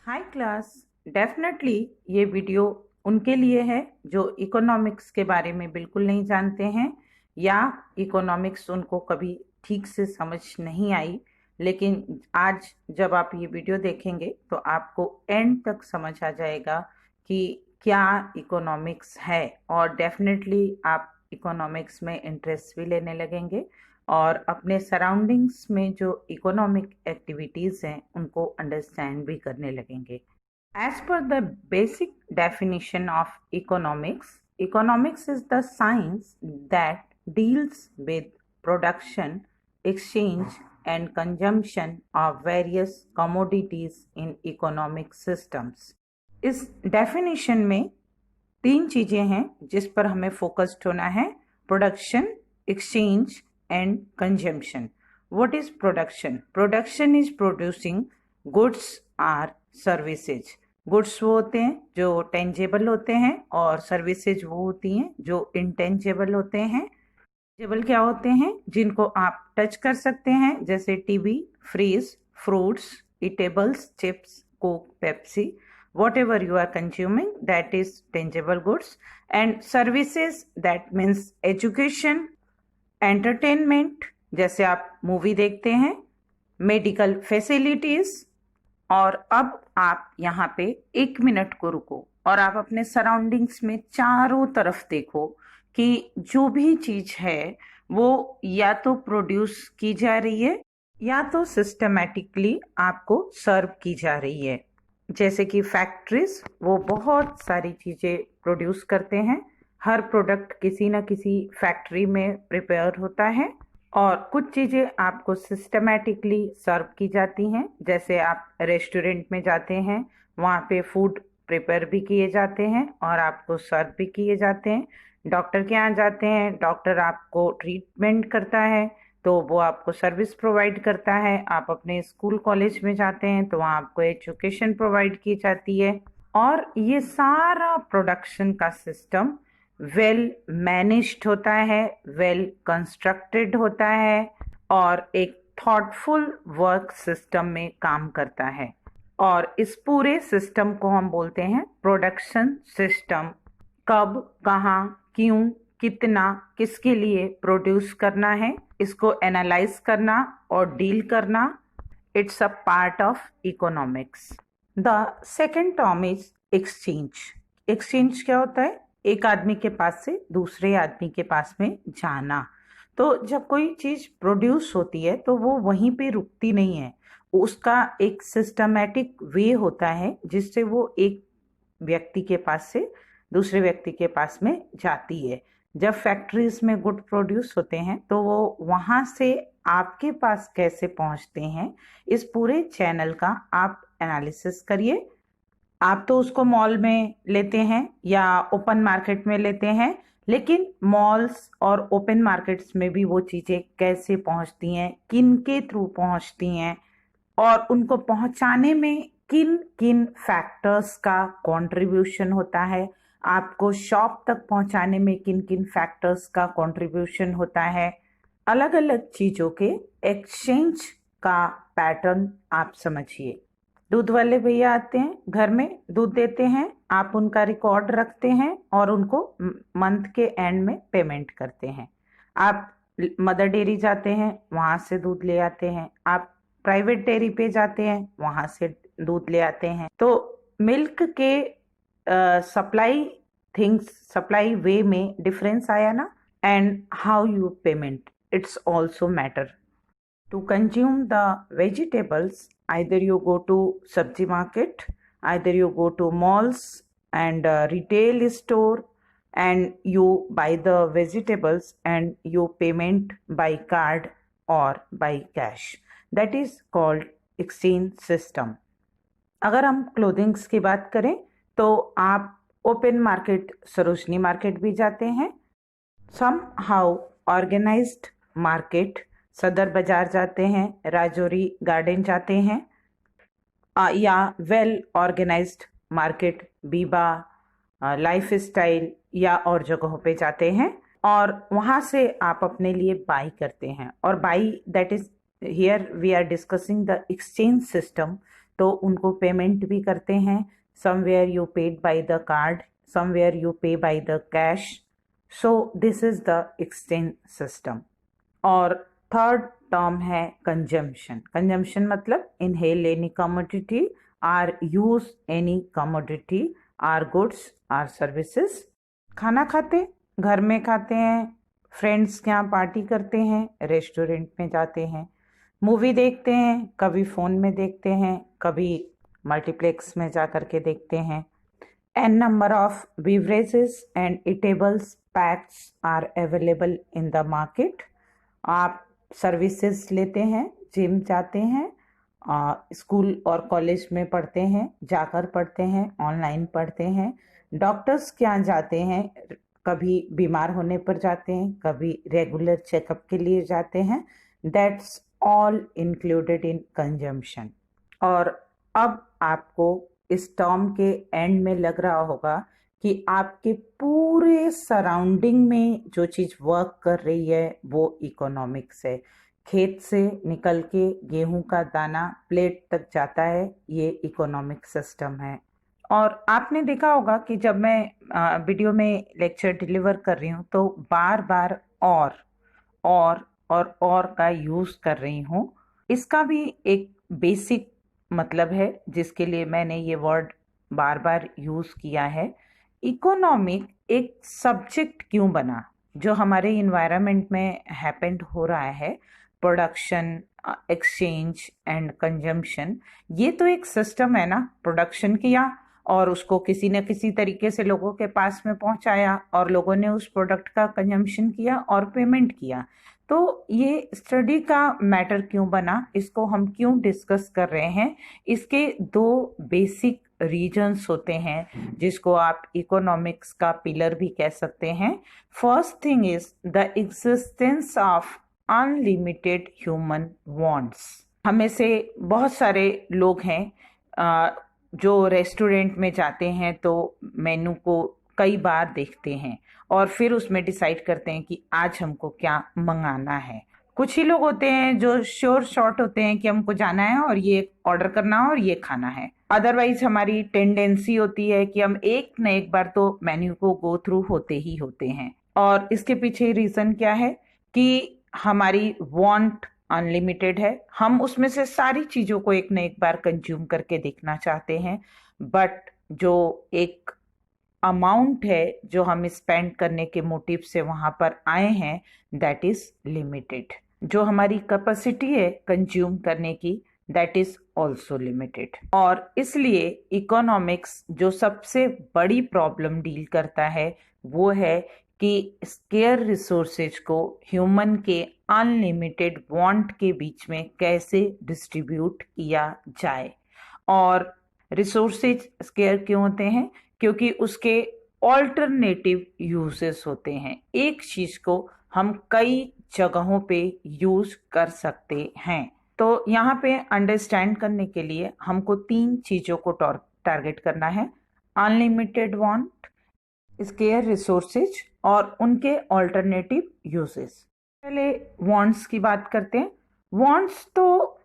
हाय class. Definitely ये video उनके लिए है जो इकोनॉमिक्स के बारे में बिल्कुल नहीं जानते हैं या इकोनॉमिक्स उनको कभी ठीक से समझ नहीं आई। लेकिन आज जब आप ये वीडियो देखेंगे तो आपको एंड तक समझ आ जाएगा कि क्या इकोनॉमिक्स है, और डेफिनेटली आप इकोनॉमिक्स में इंटरेस्ट भी लेने लगेंगे और अपने सराउंडिंग्स में जो इकोनॉमिक एक्टिविटीज हैं उनको अंडरस्टैंड भी करने लगेंगे। As per the basic definition of economics, economics is the science that deals with production, exchange and consumption of various commodities in economic systems. इस डेफिनेशन में तीन चीजें हैं जिस पर हमें फोकस्ड होना है: production, exchange and consumption. What is production? Production is producing goods or services. Goods वो होते हैं जो tangible होते हैं और services वो होती हैं जो intangible होते हैं। tangible क्या होते हैं? जिनको आप टच कर सकते हैं, जैसे TV, fridge, fruits, eatables, chips, coke, Pepsi. Whatever you are consuming, that is tangible goods. And services, that means education, entertainment, जैसे आप मूवी देखते हैं, मेडिकल फैसिलिटीज। और अब आप यहाँ पे 1 मिनट को रुको और आप अपने सराउंडिंग्स में चारों तरफ देखो कि जो भी चीज है वो या तो प्रोड्यूस की जा रही है या तो सिस्टमैटिकली आपको सर्व की जा रही है। जैसे कि फैक्ट्रीज वो बहुत सारी चीजें प्रोड्यूस करते हैं, हर प्रोडक्ट किसी ना किसी फैक्ट्री में प्रिपेयर होता है और कुछ चीज़ें आपको सिस्टमैटिकली सर्व की जाती हैं। जैसे आप रेस्टोरेंट में जाते हैं, वहाँ पे फूड प्रिपेयर भी किए जाते हैं और आपको सर्व भी किए जाते हैं। डॉक्टर के यहाँ जाते हैं, डॉक्टर आपको ट्रीटमेंट करता है तो वो आपको सर्विस प्रोवाइड करता है। आप अपने स्कूल कॉलेज में जाते हैं तो वहाँ आपको एजुकेशन प्रोवाइड की जाती है। और ये सारा प्रोडक्शन का सिस्टम वेल मैनेज्ड होता है, वेल कंस्ट्रक्टेड होता है और एक थॉटफुल वर्क सिस्टम में काम करता है। और इस पूरे सिस्टम को हम बोलते हैं प्रोडक्शन सिस्टम। कब, कहाँ, क्यों, कितना, किसके लिए प्रोड्यूस करना है, इसको एनालाइज करना और डील करना, it's a part of economics. The second term is exchange. Exchange क्या होता है? एक आदमी के पास से दूसरे आदमी के पास में जाना। तो जब कोई चीज प्रोड्यूस होती है तो वो वहीं पे रुकती नहीं है, उसका एक सिस्टमैटिक वे होता है जिससे वो एक व्यक्ति के पास से दूसरे व्यक्ति के पास में जाती है। जब फैक्ट्रीज में गुड प्रोड्यूस होते हैं तो वो वहां से आपके पास कैसे पहुंचते हैं, इस पूरे चैनल का आप एनालिसिस करिए। आप तो उसको मॉल में लेते हैं या ओपन मार्केट में लेते हैं, लेकिन मॉल्स और ओपन मार्केट्स में भी वो चीज़ें कैसे पहुंचती हैं, किन के थ्रू पहुंचती हैं और उनको पहुंचाने में किन किन फैक्टर्स का कंट्रीब्यूशन होता है, आपको शॉप तक पहुंचाने में किन किन फैक्टर्स का कंट्रीब्यूशन होता है। अलग अलग चीज़ों के एक्सचेंज का पैटर्न आप समझिए। दूध वाले भैया आते हैं, घर में दूध देते हैं, आप उनका रिकॉर्ड रखते हैं और उनको मंथ के एंड में पेमेंट करते हैं। आप मदर डेयरी जाते हैं, वहाँ से दूध ले आते हैं। आप प्राइवेट डेयरी पे जाते हैं, वहाँ से दूध ले आते हैं। तो मिल्क के सप्लाई वे में डिफरेंस आया ना, and how you payment, it's also matter. To consume the vegetables, either you go to sabji market, either you go to malls and retail store and you buy the vegetables and you payment by card or by cash. That is called exchange system. अगर हम clothings की बात करें तो आप open market, Sarojini market भी जाते हैं, सम हाउ ऑर्गेनाइज्ड मार्केट, सदर बाजार जाते हैं, राजौरी गार्डन जाते हैं, या well organized market Biba, life style या और जगहों पे जाते हैं और वहाँ से आप अपने लिए बाई करते हैं। और buy, that is here we are discussing the exchange system. तो उनको पेमेंट भी करते हैं. Somewhere you paid by the card, somewhere you pay by the cash. So this is the exchange system. और थर्ड टर्म है consumption. Consumption मतलब inhale any commodity or use any commodity or goods or services. खाना खाते, घर में खाते हैं, friends के यहाँ पार्टी करते हैं, रेस्टोरेंट में जाते हैं, मूवी देखते हैं, कभी फ़ोन में देखते हैं, कभी मल्टीप्लेक्स में जा कर के देखते हैं. An number of beverages and eatables packs are available in the market. आप सर्विसेज लेते हैं, जिम जाते हैं, स्कूल और कॉलेज में पढ़ते हैं, जाकर पढ़ते हैं, ऑनलाइन पढ़ते हैं, डॉक्टर्स के यहाँ जाते हैं, कभी बीमार होने पर जाते हैं, कभी रेगुलर चेकअप के लिए जाते हैं. That's all included in consumption. और अब आपको इस टर्म के एंड में लग रहा होगा कि आपके पूरे सराउंडिंग में जो चीज़ वर्क कर रही है वो इकोनॉमिक्स है. खेत से निकल के गेहूं का दाना प्लेट तक जाता है, ये इकोनॉमिक सिस्टम है. और आपने देखा होगा कि जब मैं वीडियो में लेक्चर डिलीवर कर रही हूँ तो बार बार और का यूज़ कर रही हूँ. इसका भी एक बेसिक मतलब है जिसके लिए मैंने ये वर्ड बार बार यूज़ किया है. इकोनॉमिक एक सब्जेक्ट क्यों बना? जो हमारे इन्वायरमेंट में हैपेंड हो रहा है, प्रोडक्शन, एक्सचेंज एंड कंजम्पशन, ये तो एक सिस्टम है ना. प्रोडक्शन किया और उसको किसी न किसी तरीके से लोगों के पास में पहुंचाया और लोगों ने उस प्रोडक्ट का कंजम्पशन किया और पेमेंट किया. तो ये स्टडी का मैटर क्यों बना, इसको हम क्यों डिस्कस कर रहे हैं? इसके दो बेसिक रीजन्स होते हैं जिसको आप इकोनॉमिक्स का पिलर भी कह सकते हैं. First thing is the existence of unlimited human wants. हमें से बहुत सारे लोग हैं जो रेस्टोरेंट में जाते हैं तो मेनू को कई बार देखते हैं और फिर उसमें डिसाइड करते हैं कि आज हमको क्या मंगाना है. कुछ ही लोग होते हैं जो श्योर शॉर्ट होते हैं कि हमको जाना है और ये ऑर्डर करना है और ये खाना है. अदरवाइज हमारी टेंडेंसी होती है कि हम एक न एक बार तो मेन्यू को गो थ्रू होते ही होते हैं. और इसके पीछे रीजन क्या है कि हमारी वांट अनलिमिटेड है. हम उसमें से सारी चीजों को एक न एक बार कंज्यूम करके देखना चाहते हैं, बट जो एक अमाउंट है जो हम स्पेंड करने के मोटिव से वहां पर आए हैं, दैट इज लिमिटेड. जो हमारी कैपेसिटी है कंज्यूम करने की, दैट इज ऑल्सो लिमिटेड. और इसलिए इकोनॉमिक्स जो सबसे बड़ी प्रॉब्लम डील करता है वो है कि स्केयर रिसोर्सेज को ह्यूमन के अनलिमिटेड वांट के बीच में कैसे डिस्ट्रीब्यूट किया जाए. और रिसोर्सेज स्केयर क्यों होते हैं? क्योंकि उसके ऑल्टरनेटिव यूजेस होते हैं. एक चीज को हम कई जगहों पे यूज कर सकते हैं. तो यहाँ पे अंडरस्टैंड करने के लिए हमको 3 चीजों को टारगेट करना है: अनलिमिटेड वांट, स्केयर रिसोर्सेज और उनके ऑल्टरनेटिव यूजेस. पहले वांट्स की बात करते हैं. वांट्स तो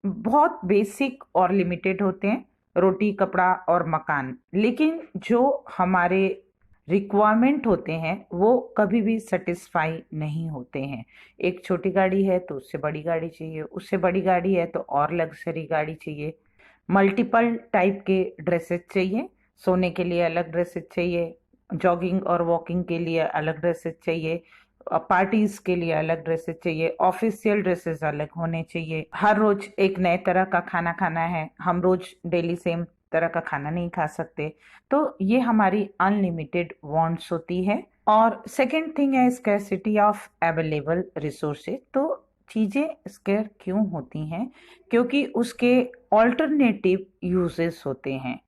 बहुत बेसिक और लिमिटेड होते हैं, रोटी, कपड़ा और मकान. लेकिन जो हमारे रिक्वायरमेंट होते हैं वो कभी भी सेटिस्फाई नहीं होते हैं. एक छोटी गाड़ी है तो उससे बड़ी गाड़ी चाहिए, उससे बड़ी गाड़ी है तो और लग्जरी गाड़ी चाहिए, मल्टीपल टाइप के ड्रेसेस चाहिए, सोने के लिए अलग ड्रेसेस चाहिए, जॉगिंग और वॉकिंग के लिए अलग ड्रेसेस चाहिए, पार्टीज के लिए अलग ड्रेसेस चाहिए, ऑफिशियल ड्रेसेस अलग होने चाहिए. हर रोज एक नए तरह का खाना खाना है, हम रोज डेली सेम तरह का खाना नहीं खा सकते. तो ये हमारी अनलिमिटेड वांट्स होती है. और सेकंड थिंग है स्कैरसिटी ऑफ अवेलेबल रिसोर्सेज. तो चीजें स्केयर क्यों होती हैं? क्योंकि उसके ऑल्टरनेटिव यूजेस होते हैं.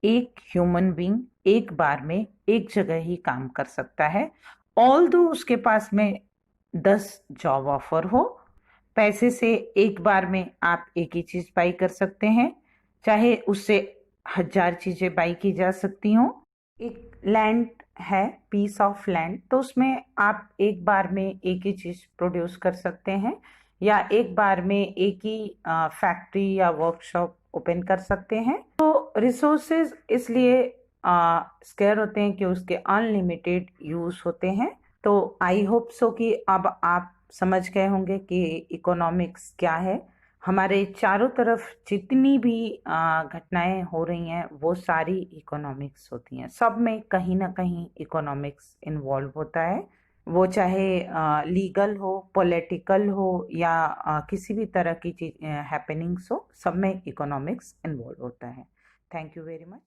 एक ह्यूमन बीइंग एक बार में एक जगह ही काम कर सकता है, ऑल्दो उसके पास में 10 जॉब ऑफर हो. पैसे से एक बार में आप एक ही चीज बाई कर सकते हैं, चाहे उससे 1000 चीजें बाई की जा सकती हों. एक लैंड है, पीस ऑफ लैंड, तो उसमें आप एक बार में एक ही चीज प्रोड्यूस कर सकते हैं. या एक बार में एक ही फैक्ट्री या वर्कशॉप ओपन कर सकते हैं। तो रिसोर्सेज इसलिए स्केयर होते हैं कि उसके अनलिमिटेड यूज होते हैं। तो आई होप सो कि अब आप समझ गए होंगे कि इकोनॉमिक्स क्या है। हमारे चारों तरफ जितनी भी घटनाएं हो रही हैं वो सारी इकोनॉमिक्स होती हैं, सब में कहीं ना कहीं इकोनॉमिक्स इन्वॉल्व होता है। वो चाहे लीगल हो, पॉलिटिकल हो या किसी भी तरह की चीज हैपनिंग्स हो, सब में इकोनॉमिक्स इन्वॉल्व होता है। Thank you very much.